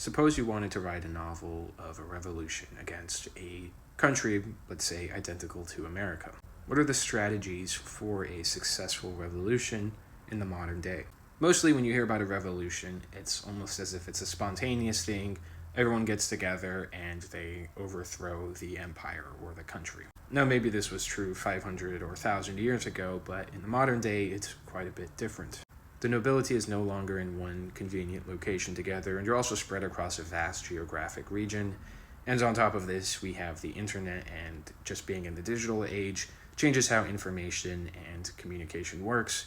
Suppose you wanted to write a novel of a revolution against a country, let's say, identical to America. What are the strategies for a successful revolution in the modern day? Mostly when you hear about a revolution, it's almost as if it's a spontaneous thing. Everyone gets together and they overthrow the empire or the country. Now, maybe this was true 500 or 1,000 years ago, but in the modern day, it's quite a bit different. The nobility is no longer in one convenient location together, and you're also spread across a vast geographic region. And on top of this, we have the internet, and just being in the digital age changes how information and communication works,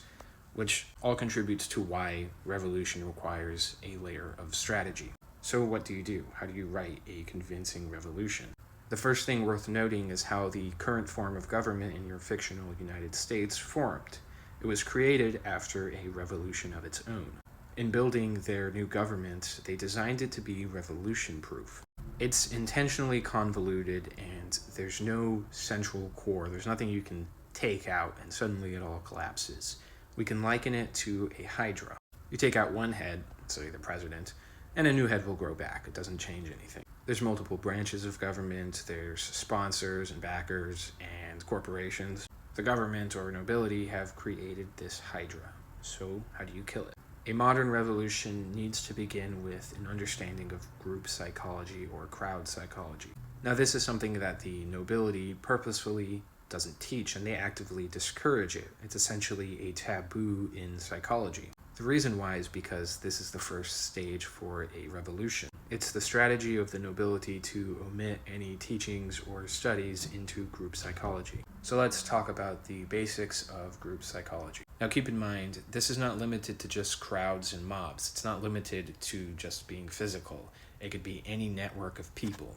which all contributes to why revolution requires a layer of strategy. So what do you do? How do you write a convincing revolution? The first thing worth noting is how the current form of government in your fictional United States formed. It was created after a revolution of its own. In building their new government, they designed it to be revolution-proof. It's intentionally convoluted, and there's no central core. There's nothing you can take out and suddenly it all collapses. We can liken it to a hydra. You take out one head, say the president, and a new head will grow back. It doesn't change anything. There's multiple branches of government. There's sponsors and backers and corporations. The government or nobility have created this hydra. So how do you kill it? A modern revolution needs to begin with an understanding of group psychology or crowd psychology. Now, this is something that the nobility purposefully doesn't teach, and they actively discourage it. It's essentially a taboo in psychology. The reason why is because this is the first stage for a revolution. It's the strategy of the nobility to omit any teachings or studies into group psychology. So let's talk about the basics of group psychology. Now keep in mind, this is not limited to just crowds and mobs. It's not limited to just being physical. It could be any network of people.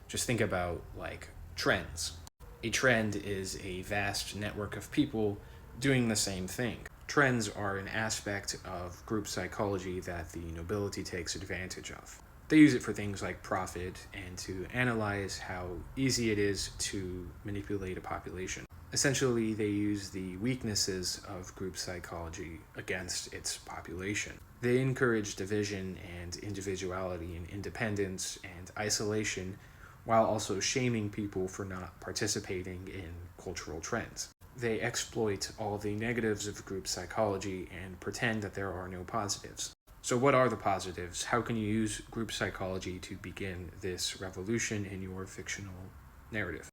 Just think about like trends. A trend is a vast network of people doing the same thing. Trends are an aspect of group psychology that the nobility takes advantage of. They use it for things like profit and to analyze how easy it is to manipulate a population. Essentially, they use the weaknesses of group psychology against its population. They encourage division and individuality and independence and isolation, while also shaming people for not participating in cultural trends. They exploit all the negatives of group psychology and pretend that there are no positives. So what are the positives? How can you use group psychology to begin this revolution in your fictional narrative?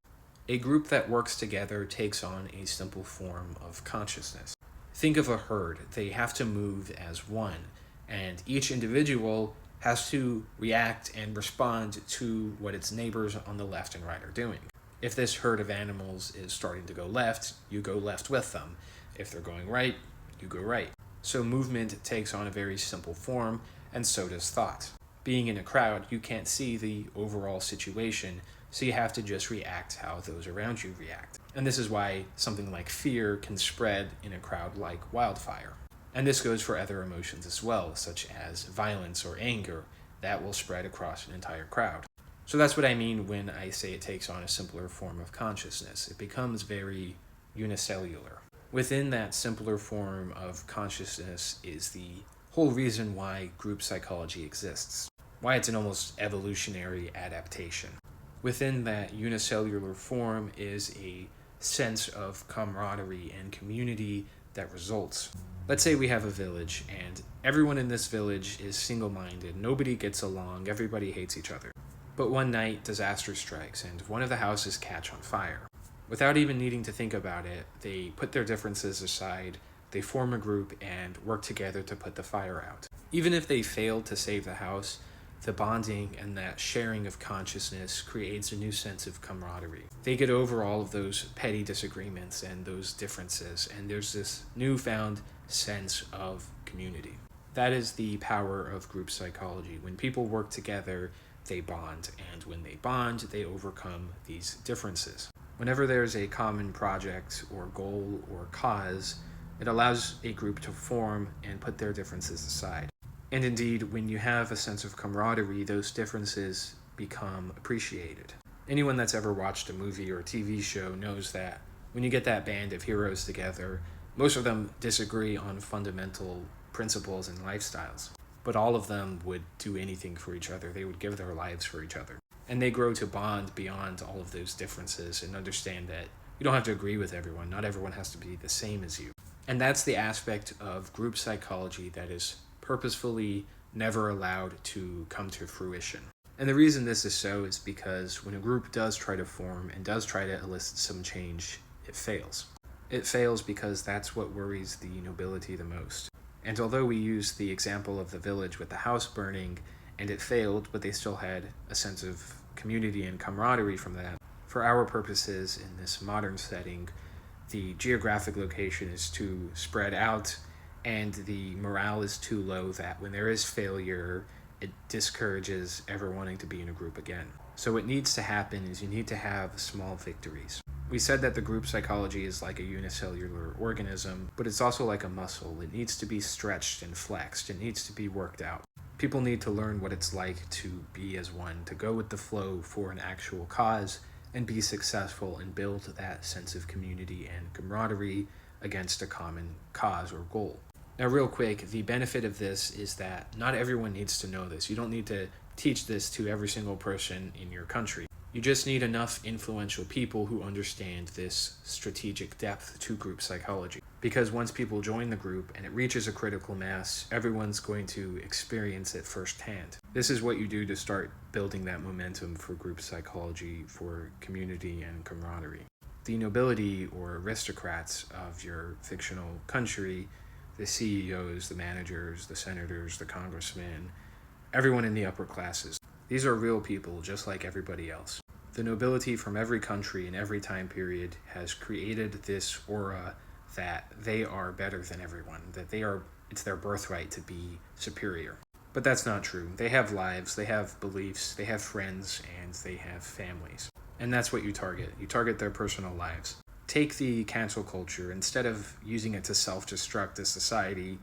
A group that works together takes on a simple form of consciousness. Think of a herd. They have to move as one, and each individual has to react and respond to what its neighbors on the left and right are doing. If this herd of animals is starting to go left, you go left with them. If they're going right, you go right. So movement takes on a very simple form, and so does thought. Being in a crowd, you can't see the overall situation, so you have to just react how those around you react. And this is why something like fear can spread in a crowd like wildfire. And this goes for other emotions as well, such as violence or anger, that will spread across an entire crowd. So that's what I mean when I say it takes on a simpler form of consciousness. It becomes very unicellular. Within that simpler form of consciousness is the whole reason why group psychology exists, why it's an almost evolutionary adaptation. Within that unicellular form is a sense of camaraderie and community that results. Let's say we have a village, and everyone in this village is single-minded. Nobody gets along. Everybody hates each other. But one night, disaster strikes, and one of the houses catch on fire. Without even needing to think about it, they put their differences aside, they form a group, and work together to put the fire out. Even if they fail to save the house, the bonding and that sharing of consciousness creates a new sense of camaraderie. They get over all of those petty disagreements and those differences, and there's this newfound sense of community. That is the power of group psychology. When people work together, they bond, and when they bond, they overcome these differences. Whenever there's a common project or goal or cause, it allows a group to form and put their differences aside. And indeed, when you have a sense of camaraderie, those differences become appreciated. Anyone that's ever watched a movie or a TV show knows that when you get that band of heroes together, most of them disagree on fundamental principles and lifestyles. but all of them would do anything for each other. They would give their lives for each other. And they grow to bond beyond all of those differences and understand that you don't have to agree with everyone. Not everyone has to be the same as you. And that's the aspect of group psychology that is purposefully never allowed to come to fruition. And the reason this is so is because when a group does try to form and does try to elicit some change, it fails. It fails because that's what worries the nobility the most. And although we use the example of the village with the house burning, and it failed, but they still had a sense of community and camaraderie from that, for our purposes in this modern setting, the geographic location is too spread out, and the morale is too low that when there is failure, it discourages ever wanting to be in a group again. So what needs to happen is you need to have small victories. We said that the group psychology is like a unicellular organism, but it's also like a muscle. It needs to be stretched and flexed. It needs to be worked out. People need to learn what it's like to be as one, to go with the flow for an actual cause and be successful and build that sense of community and camaraderie against a common cause or goal. Now, real quick, the benefit of this is that not everyone needs to know this. You don't need to teach this to every single person in your country. You just need enough influential people who understand this strategic depth to group psychology. Because once people join the group and it reaches a critical mass, everyone's going to experience it firsthand. This is what you do to start building that momentum for group psychology, for community and camaraderie. The nobility or aristocrats of your fictional country, the CEOs, the managers, the senators, the congressmen, everyone in the upper classes, these are real people just like everybody else. The nobility from every country in every time period has created this aura that they are better than everyone, that it's their birthright to be superior. But that's not true. They have lives, they have beliefs, they have friends, and they have families. And that's what you target. You target their personal lives. Take the cancel culture, instead of using it to self-destruct a society,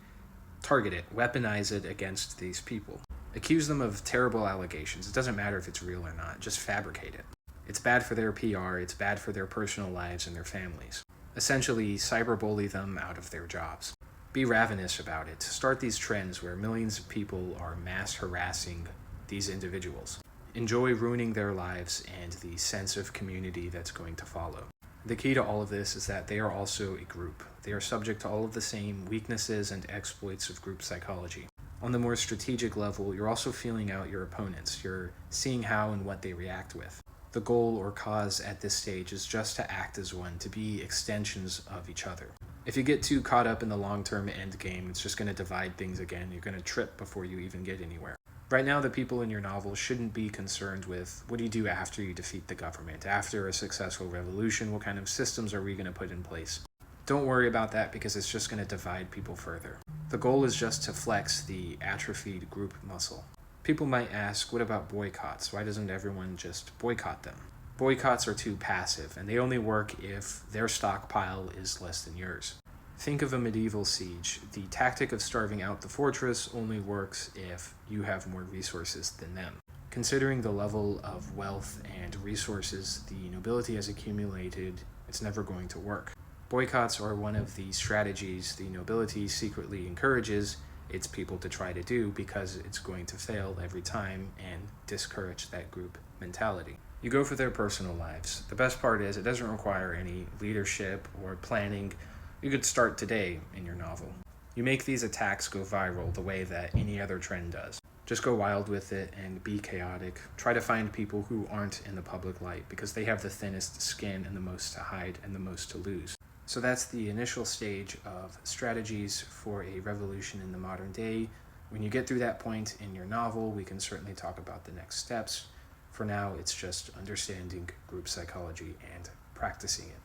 target it, weaponize it against these people. Accuse them of terrible allegations. It doesn't matter if it's real or not, just fabricate it. It's bad for their PR, it's bad for their personal lives and their families. Essentially, cyberbully them out of their jobs. Be ravenous about it. Start these trends where millions of people are mass harassing these individuals. Enjoy ruining their lives and the sense of community that's going to follow. The key to all of this is that they are also a group. They are subject to all of the same weaknesses and exploits of group psychology. On the more strategic level, you're also feeling out your opponents. You're seeing how and what they react with. The goal or cause at this stage is just to act as one, to be extensions of each other. If you get too caught up in the long-term end game, it's just going to divide things again. You're going to trip before you even get anywhere. Right now, the people in your novel shouldn't be concerned with what do you do after you defeat the government? After a successful revolution, what kind of systems are we going to put in place? Don't worry about that because it's just going to divide people further. The goal is just to flex the atrophied group muscle. People might ask, what about boycotts? Why doesn't everyone just boycott them? Boycotts are too passive, and they only work if their stockpile is less than yours. Think of a medieval siege. The tactic of starving out the fortress only works if you have more resources than them. Considering the level of wealth and resources the nobility has accumulated, it's never going to work. Boycotts are one of the strategies the nobility secretly encourages its people to try to do because it's going to fail every time and discourage that group mentality. You go for their personal lives. The best part is it doesn't require any leadership or planning. You could start today in your novel. You make these attacks go viral the way that any other trend does. Just go wild with it and be chaotic. Try to find people who aren't in the public light because they have the thinnest skin and the most to hide and the most to lose. So that's the initial stage of strategies for a revolution in the modern day. When you get through that point in your novel, we can certainly talk about the next steps. For now, it's just understanding group psychology and practicing it.